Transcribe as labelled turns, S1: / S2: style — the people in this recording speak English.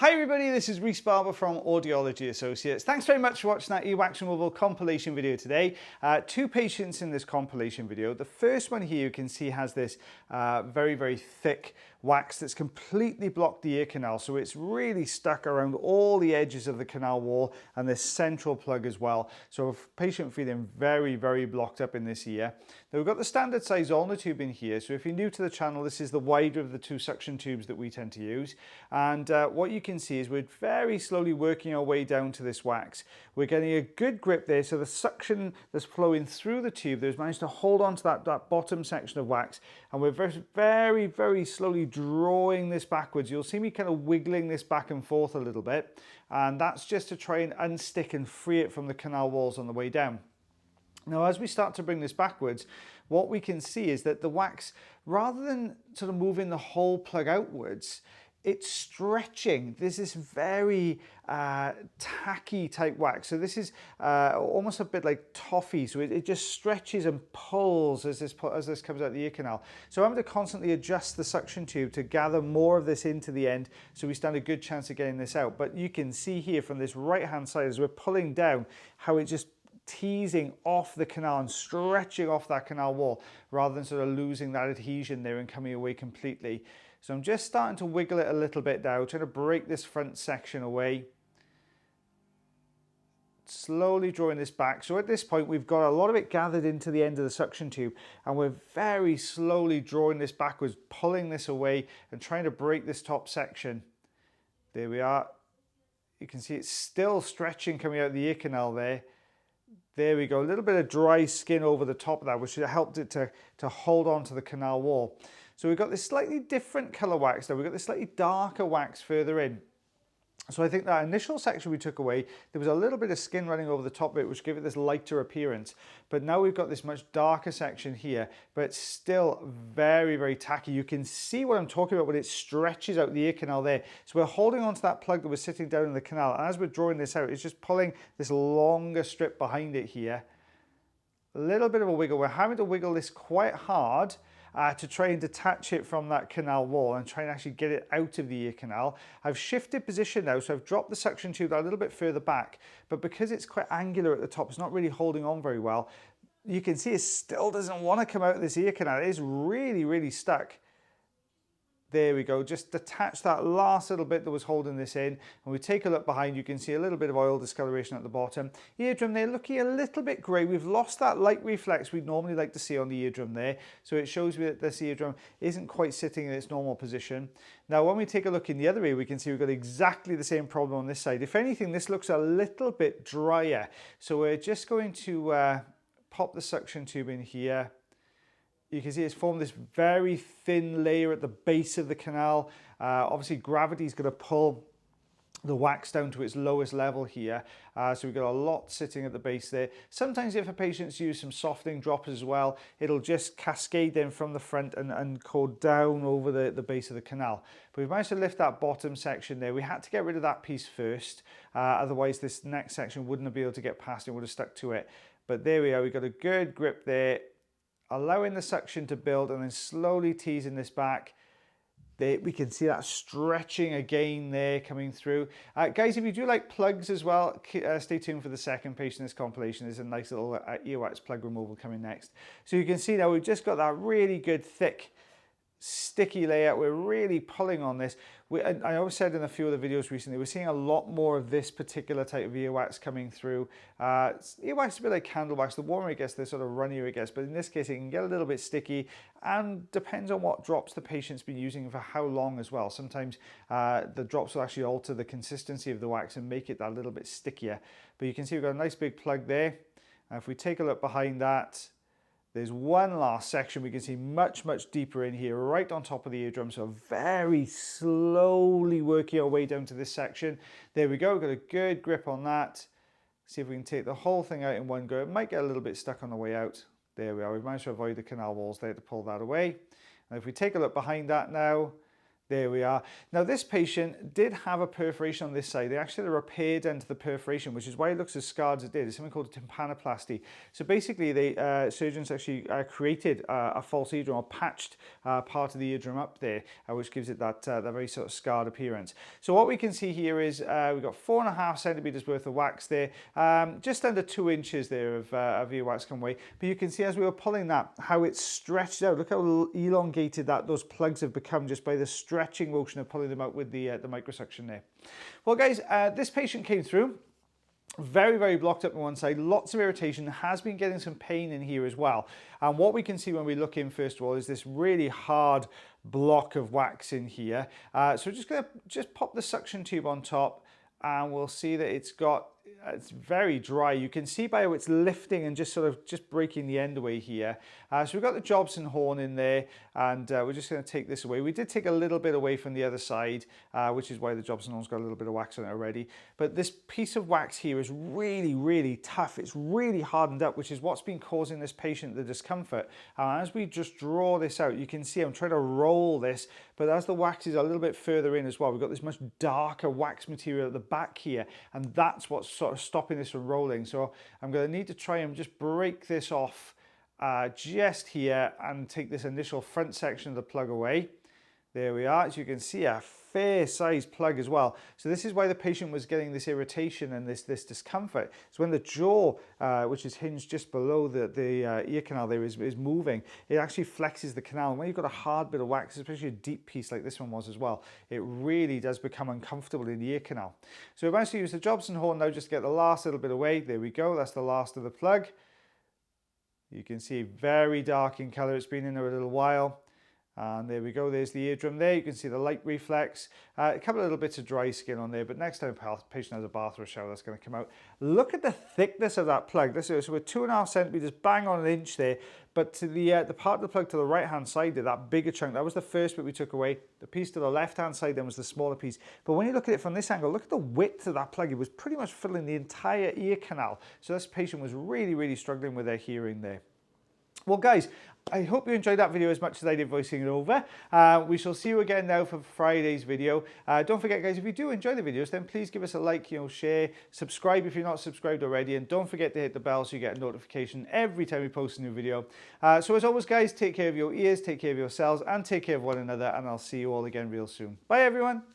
S1: Hi everybody, this is Rhys Barber from Audiology Associates. Thanks very much for watching that earwax removal compilation video today. Two patients in this compilation video. The first one here you can see has this very thick wax that's completely blocked the ear canal, so it's really stuck around all the edges of the canal wall and this central plug as well. So a patient feeling very blocked up in this ear. Now we've got the standard size ulnar tube in here, so if you're new to the channel, this is the wider of the two suction tubes that we tend to use. And what you can see is we're very slowly working our way down to this wax. We're getting a good grip there, so the suction that's flowing through the tube there's managed to hold on to that bottom section of wax, and we're very slowly drawing this backwards. You'll see me kind of wiggling this back and forth a little bit, and that's just to try and unstick and free it from the canal walls on the way down. Now, as we start to bring this backwards, what we can see is that the wax, rather than sort of moving the whole plug outwards, it's stretching. There's this very tacky type wax. So this is almost a bit like toffee. So it just stretches and pulls as this comes out the ear canal. So I'm going to constantly adjust the suction tube to gather more of this into the end, so we stand a good chance of getting this out. But you can see here from this right hand side, as we're pulling down, how it just teasing off the canal and stretching off that canal wall, rather than sort of losing that adhesion there and coming away completely. So I'm just starting to wiggle it a little bit now, trying to break this front section away. Slowly drawing this back. So at this point we've got a lot of it gathered into the end of the suction tube, and we're very slowly drawing this backwards, pulling this away and trying to break this top section. There we are. You can see it's still stretching coming out of the ear canal there. There we go, a little bit of dry skin over the top of that, which helped it to hold on to the canal wall. So we've got this slightly different colour wax now. We've got this slightly darker wax further in. So I think that initial section we took away, there was a little bit of skin running over the top of it, which gave it this lighter appearance. But now we've got this much darker section here, but it's still very tacky. You can see what I'm talking about when it stretches out the ear canal there. So we're holding onto that plug that was sitting down in the canal, and as we're drawing this out, it's just pulling this longer strip behind it here. A little bit of a wiggle. We're having to wiggle this quite hard to try and detach it from that canal wall and try and actually get it out of the ear canal. I've shifted position now, so I've dropped the suction tube a little bit further back, but because it's quite angular at the top, it's not really holding on very well. You can see it still doesn't want to come out of this ear canal. It is really stuck. There we go, just detach that last little bit that was holding this in, and we take a look behind. You can see a little bit of oil discoloration at the bottom. Eardrum there looking a little bit grey. We've lost that light reflex we'd normally like to see on the eardrum there, so it shows me that this eardrum isn't quite sitting in its normal position. Now when we take a look in the other ear, we can see we've got exactly the same problem on this side. If anything, this looks a little bit drier, so we're just going to pop the suction tube in here. You can see it's formed this very thin layer at the base of the canal. Obviously gravity is going to pull the wax down to its lowest level here. So we've got a lot sitting at the base there. Sometimes if a patient's used some softening droppers as well, it'll just cascade then from the front and go down over the base of the canal. But we've managed to lift that bottom section there. We had to get rid of that piece first, otherwise this next section wouldn't have been able to get past it, would have stuck to it. But there we are, we've got a good grip there, allowing the suction to build and then slowly teasing this back. There, we can see that stretching again there coming through. Guys, if you do like plugs as well, stay tuned for the second patient in this compilation. There's a nice little earwax plug removal coming next. So you can see now we've just got that really good thick sticky layer. We're really pulling on this. I always said in a few of the videos recently, we're seeing a lot more of this particular type of earwax coming through. Earwax is a bit like candle wax. The warmer it gets, the sort of runnier it gets, but in this case it can get a little bit sticky, and depends on what drops the patient's been using for how long as well. Sometimes the drops will actually alter the consistency of the wax and make it that little bit stickier. But you can see we've got a nice big plug there. If we take a look behind that, there's one last section we can see much deeper in here, right on top of the eardrum. So very slowly working our way down to this section. There we go, got a good grip on that. See if we can take the whole thing out in one go. It might get a little bit stuck on the way out. There we are, we've managed to avoid the canal walls there to pull that away. And if we take a look behind that now, There we are. Now this patient did have a perforation on this side. They actually had a repair done to the perforation, which is why it looks as scarred as it did. It's something called a tympanoplasty. So basically the surgeons actually created a false eardrum, or patched part of the eardrum up there, which gives it that very sort of scarred appearance. So what we can see here is we've got 4.5 centimeters worth of wax there, just under 2 inches there of earwax come away. But you can see as we were pulling that, how it's stretched out. Look how elongated those plugs have become just by the stretching motion of pulling them out with the microsuction there. Well guys, this patient came through very, very blocked up on one side, lots of irritation, has been getting some pain in here as well. And what we can see when we look in, first of all, is this really hard block of wax in here. So we're just going to pop the suction tube on top, and we'll see that it's very dry. You can see by how it's lifting and just breaking the end away here. So we've got the Jobson horn in there, and we're just going to take this away. We did take a little bit away from the other side, which is why the Jobson horn's got a little bit of wax on it already. But this piece of wax here is really, really tough. It's really hardened up, which is what's been causing this patient the discomfort. As we just draw this out, you can see I'm trying to roll this, but as the wax is a little bit further in as well, we've got this much darker wax material at the back here, and that's what's sort of stopping this from rolling. So I'm going to need to try and just break this off just here and take this initial front section of the plug away. There we are. As you can see, a fair size plug as well. So this is why the patient was getting this irritation and this discomfort. So when the jaw, which is hinged just below the ear canal there, is moving, it actually flexes the canal. And when you've got a hard bit of wax, especially a deep piece like this one was as well, it really does become uncomfortable in the ear canal. So we're going to use the Jobson horn now just to get the last little bit away. There we go. That's the last of the plug. You can see very dark in color. It's been in there a little while. And there we go, there's the eardrum there. You can see the light reflex. A couple of little bits of dry skin on there, but next time a patient has a bath or a shower, that's going to come out. Look at the thickness of that plug. So we're 2.5 centimeters, bang on an inch there. But to the part of the plug to the right-hand side there, that bigger chunk, that was the first bit we took away. The piece to the left-hand side then was the smaller piece. But when you look at it from this angle, look at the width of that plug. It was pretty much filling the entire ear canal. So this patient was really, really struggling with their hearing there. Well guys, I hope you enjoyed that video as much as I did voicing it over. We shall see you again now for Friday's video. Don't forget guys, if you do enjoy the videos, then please give us a like, share, subscribe if you're not subscribed already, and don't forget to hit the bell so you get a notification every time we post a new video. So as always guys, take care of your ears, take care of yourselves, and take care of one another, and I'll see you all again real soon. Bye everyone.